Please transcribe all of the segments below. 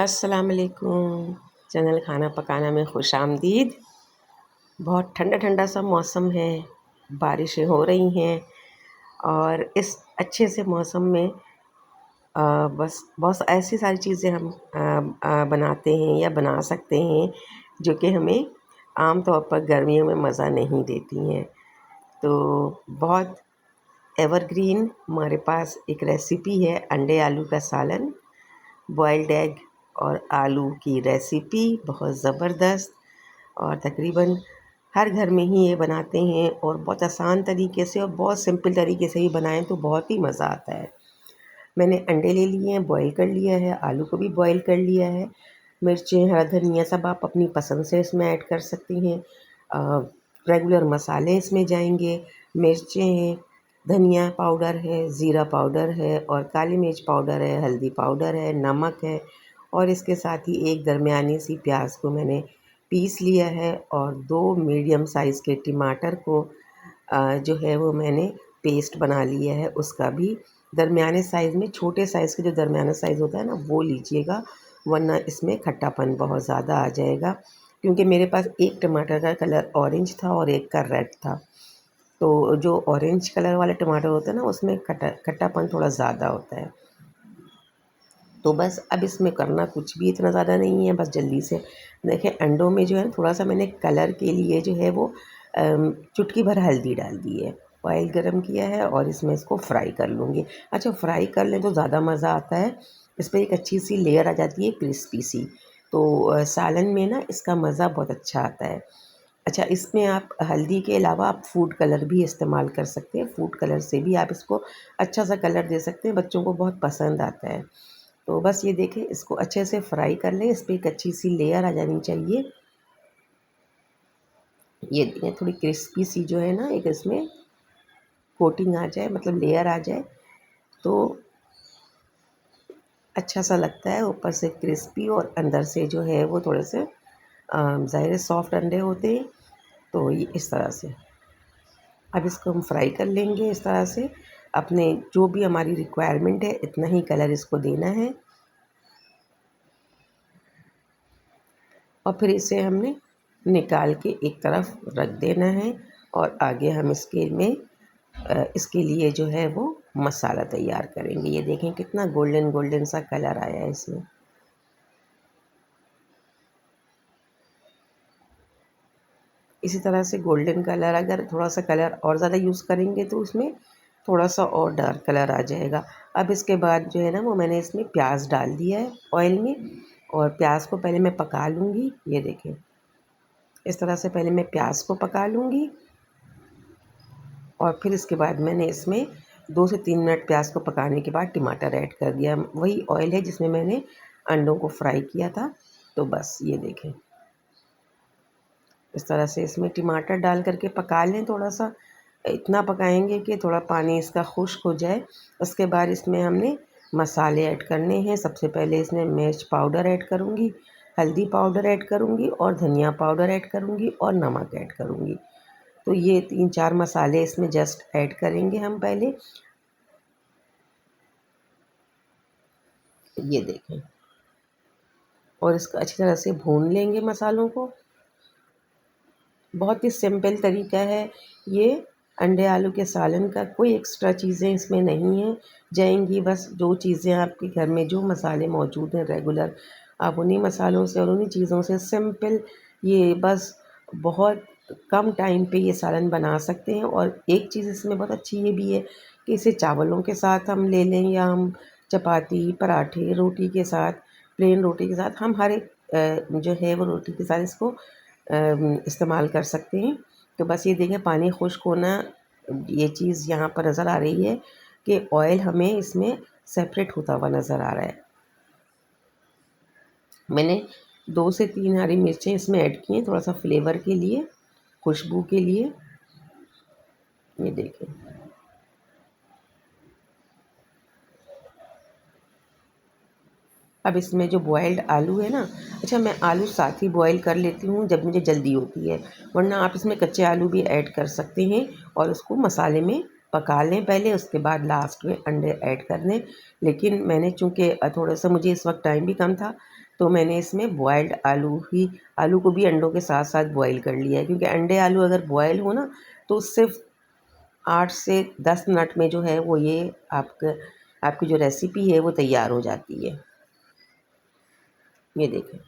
अस्सलाम वालेकुम। चैनल खाना पकाना में खुश आमदीद। बहुत ठंडा ठंडा सा मौसम है, बारिशें हो रही हैं और इस अच्छे से मौसम में बस बहुत ऐसी सारी चीज़ें हम बनाते हैं या बना सकते हैं जो कि हमें आम तौर पर गर्मियों में मज़ा नहीं देती हैं। तो बहुत एवरग्रीन हमारे पास एक रेसिपी है अंडे आलू का सालन, बॉइल्ड एग और आलू की रेसिपी बहुत ज़बरदस्त। और तकरीबन हर घर में ही ये बनाते हैं और बहुत आसान तरीके से और बहुत सिंपल तरीके से ही बनाएं तो बहुत ही मज़ा आता है। मैंने अंडे ले लिए हैं, बॉईल कर लिया है, आलू को भी बॉईल कर लिया है। मिर्चें, हरा धनिया सब आप अपनी पसंद से इसमें ऐड कर सकती हैं। रेगुलर मसाले इसमें जाएंगे, मिर्चें हैं, धनिया पाउडर है, ज़ीरा पाउडर है और काली मिर्च पाउडर है, हल्दी पाउडर है, नमक है और इसके साथ ही एक दरमियानी सी प्याज को मैंने पीस लिया है और 2 मीडियम साइज़ के टमाटर को जो है वो मैंने पेस्ट बना लिया है। उसका भी दरमियाने साइज़ में, छोटे साइज़ का जो दरमियाना साइज़ होता है ना वो लीजिएगा, वरना इसमें खट्टापन बहुत ज़्यादा आ जाएगा। क्योंकि मेरे पास एक टमाटर का कलर ऑरेंज था और एक का रेड था, तो जो ऑरेंज कलर वाला टमाटर होता है ना उसमें खट्टापन थोड़ा ज़्यादा होता है। तो बस अब इसमें करना कुछ भी इतना ज़्यादा नहीं है, बस जल्दी से देखें अंडों में जो है थोड़ा सा मैंने कलर के लिए जो है वो चुटकी भर हल्दी डाल दी है। ऑयल गरम किया है और इसमें इसको फ्राई कर लूँगी। अच्छा, फ्राई कर लें तो ज़्यादा मज़ा आता है, इस पर एक अच्छी सी लेयर आ जाती है क्रिस्पी सी। तो सालन में ना इसका मज़ा बहुत अच्छा आता है। अच्छा, इसमें आप हल्दी के अलावा आप फूड कलर भी इस्तेमाल कर सकते हैं। फूड कलर से भी आप इसको अच्छा सा कलर दे सकते हैं, बच्चों को बहुत पसंद आता है। तो बस ये देखें, इसको अच्छे से फ्राई कर लें, इस पर एक अच्छी सी लेयर आ जानी चाहिए। ये देखें, थोड़ी क्रिस्पी सी जो है ना एक इसमें कोटिंग आ जाए, मतलब लेयर आ जाए तो अच्छा सा लगता है। ऊपर से क्रिस्पी और अंदर से जो है वो थोड़े से ज़ाहिर है सॉफ्ट अंडे होते हैं। तो ये इस तरह से अब इसको हम फ्राई कर लेंगे। इस तरह से अपने जो भी हमारी रिक्वायरमेंट है इतना ही कलर इसको देना है और फिर इसे हमने निकाल के एक तरफ रख देना है। और आगे हम इसके लिए जो है वो मसाला तैयार करेंगे। ये देखें कितना गोल्डन गोल्डन सा कलर आया है इसमें। इसी तरह से गोल्डन कलर, अगर थोड़ा सा कलर और ज़्यादा यूज़ करेंगे तो उसमें थोड़ा सा और डार्क कलर आ जाएगा। अब इसके बाद जो है ना वो मैंने इसमें प्याज डाल दिया है ऑयल में और प्याज को पहले मैं पका लूँगी। ये देखें, इस तरह से पहले मैं प्याज को पका लूँगी और फिर इसके बाद मैंने इसमें 2 से 3 मिनट प्याज को पकाने के बाद टमाटर ऐड कर दिया। वही ऑयल है जिसमें मैंने अंडों को फ्राई किया था। तो बस ये देखें, इस तरह से इसमें टमाटर डाल करके पका लें। थोड़ा सा इतना पकाएंगे कि थोड़ा पानी इसका खुश्क हो जाए। उसके बाद इसमें हमने मसाले ऐड करने हैं। सबसे पहले इसमें मिर्च पाउडर ऐड करूँगी, हल्दी पाउडर ऐड करूँगी और धनिया पाउडर ऐड करूँगी और नमक ऐड करूँगी। तो ये 3-4 मसाले इसमें जस्ट ऐड करेंगे हम पहले। ये देखें, और इसको अच्छी तरह से भून लेंगे मसालों को। बहुत ही सिंपल तरीका है ये। अंडे आलू के सालन का कोई एक्स्ट्रा चीज़ें इसमें नहीं हैं जाएंगी। बस जो चीज़ें आपके घर में जो मसाले मौजूद हैं रेगुलर, आप उन्हीं मसालों से और उन्हीं चीज़ों से सिंपल ये बस बहुत कम टाइम पे ये सालन बना सकते हैं। और एक चीज़ इसमें बहुत अच्छी ये भी है कि इसे चावलों के साथ हम ले लें या हम चपाती, पराठे, रोटी के साथ, प्लेन रोटी के साथ, हम हर एक जो है वो रोटी के साथ इसको इस्तेमाल कर सकते हैं। तो बस ये देखें, पानी खुश्क होना, ये चीज़ यहाँ पर नज़र आ रही है कि ऑयल हमें इसमें सेपरेट होता हुआ नज़र आ रहा है। मैंने 2 से 3 हरी मिर्चें इसमें ऐड की हैं थोड़ा सा फ्लेवर के लिए, खुशबू के लिए। ये देखें, अब इसमें जो बॉयल्ड आलू है ना, अच्छा मैं आलू साथ ही बॉयल कर लेती हूँ जब मुझे जल्दी होती है, वरना आप इसमें कच्चे आलू भी ऐड कर सकते हैं और उसको मसाले में पका लें पहले, उसके बाद लास्ट में अंडे ऐड कर लें। लेकिन मैंने चूँकि थोड़ा सा मुझे इस वक्त टाइम भी कम था तो मैंने इसमें बॉयल्ड आलू को भी अंडों के साथ साथ बॉयल कर लिया है, क्योंकि अंडे आलू अगर बॉयल हो ना तो सिर्फ 8 से 10 मिनट में जो है वो ये आपकी जो रेसिपी है वो तैयार हो जाती है। ये देखें।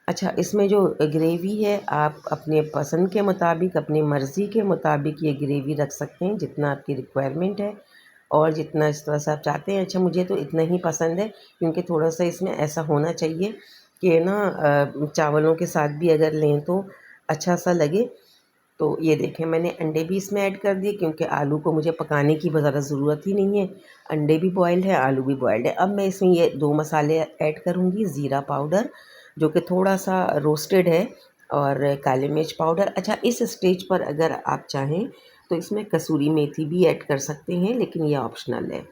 अच्छा, इसमें जो ग्रेवी है आप अपने पसंद के मुताबिक, अपनी मर्ज़ी के मुताबिक ये ग्रेवी रख सकते हैं जितना आपकी रिक्वायरमेंट है और जितना इस तरह से आप चाहते हैं। अच्छा, मुझे तो इतना ही पसंद है, क्योंकि थोड़ा-सा इसमें ऐसा होना चाहिए कि ना चावलों के साथ भी अगर लें तो अच्छा-सा लगे। तो ये देखें, मैंने अंडे भी इसमें ऐड कर दिए, क्योंकि आलू को मुझे पकाने की ज़्यादा ज़रूरत ही नहीं है। अंडे भी बॉयल्ड है, आलू भी बॉयल्ड है। अब मैं इसमें ये 2 मसाले ऐड करूँगी। ज़ीरा पाउडर जो कि थोड़ा-सा रोस्टेड है, और काली मिर्च पाउडर। अच्छा, इस स्टेज पर अगर आप चाहें तो इसमें कसूरी मेथी भी ऐड कर सकते हैं, लेकिन ये ऑप्शनल है।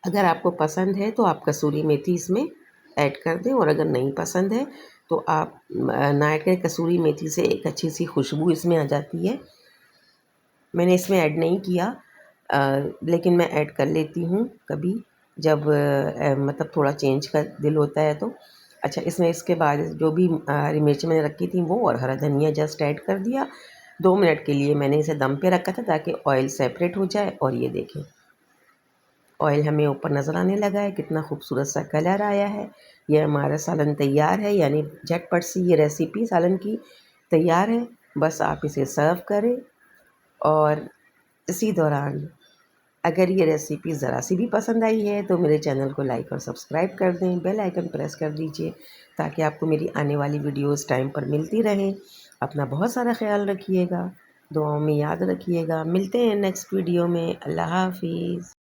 अगर आपको पसंद है तो आप कसूरी मेथी इसमें ऐड कर दें, और अगर नहीं पसंद है तो आप ना ऐड करें। कसूरी मेथी से एक अच्छी सी खुशबू इसमें आ जाती है। मैंने इसमें ऐड नहीं किया, लेकिन मैं ऐड कर लेती हूँ कभी, जब मतलब थोड़ा चेंज का दिल होता है तो। अच्छा, इसमें इसके बाद जो भी हरी मिर्च मैंने रखी थी वो और हरा धनिया जस्ट ऐड कर दिया। 2 मिनट के लिए मैंने इसे दम पे रखा था ताकि ऑयल सेपरेट हो जाए, और ये देखें, ऑयल हमें ऊपर नज़र आने लगा है, कितना खूबसूरत सा कलर आया है। ये हमारा सालन तैयार है, यानी झटपट सी ये रेसिपी सालन की तैयार है। बस आप इसे सर्व करें, और इसी दौरान अगर ये रेसिपी ज़रा सी भी पसंद आई है तो मेरे चैनल को लाइक और सब्सक्राइब कर दें, बेल आइकन प्रेस कर दीजिए, ताकि आपको मेरी आने वाली वीडियोस टाइम पर मिलती रहें। अपना बहुत सारा ख्याल रखिएगा, दुआओं में याद रखिएगा। मिलते हैं नेक्स्ट वीडियो में। अल्लाह हाफिज़।